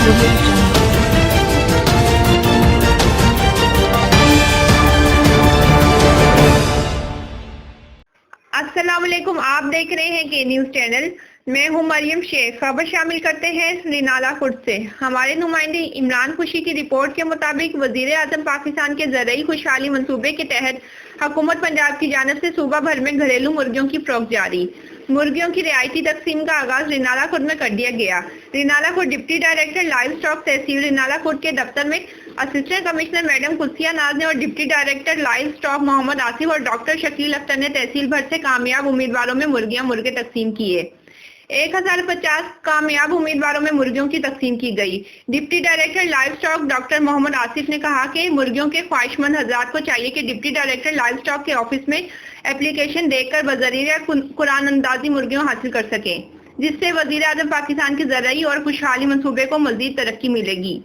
السلام علیکم، آپ دیکھ رہے ہیں کے نیوز چینل۔ میں ہوں مریم شیخ۔ خبر شامل کرتے ہیں رینالہ کوٹ سے۔ ہمارے نمائندے عمران خوشی کی رپورٹ کے مطابق وزیر اعظم پاکستان کے زرعی خوشحالی منصوبے کے تحت حکومت پنجاب کی جانب سے صوبہ بھر میں گھریلو مرغیوں کی فروخت جاری۔ مرغیوں کی رعایتی تقسیم کا آغاز رینالہ کوٹ میں کر دیا گیا۔ رینالہ کوٹ ڈپٹی ڈائریکٹر لائیو اسٹاک تحصیل رینالہ کوٹ کے دفتر میں اسسٹنٹ کمشنر میڈم قدسیہ ناز نے اور ڈپٹی ڈائریکٹر لائیو اسٹاک محمد آصف اور ڈاکٹر شکیل اختر نے تحصیل بھر سے کامیاب امیدواروں میں مرغیاں مرغے تقسیم کیے۔ 1050 کامیاب امیدواروں میں مرغیوں کی تقسیم کی گئی۔ Deputy director livestock doctor Muhammad Asif نے کہا کہ مرغیوں کے خواہش مند حضرات کو چاہیے کہ ڈپٹی ڈائریکٹر لائیو اسٹاک کے آفس میں اپلیکیشن دے کر بذریعہ قرآن اندازی مرغیوں حاصل کر سکیں، جس سے وزیر اعظم پاکستان کے زرعی اور خوشحالی منصوبے کو مزید ترقی ملے گی۔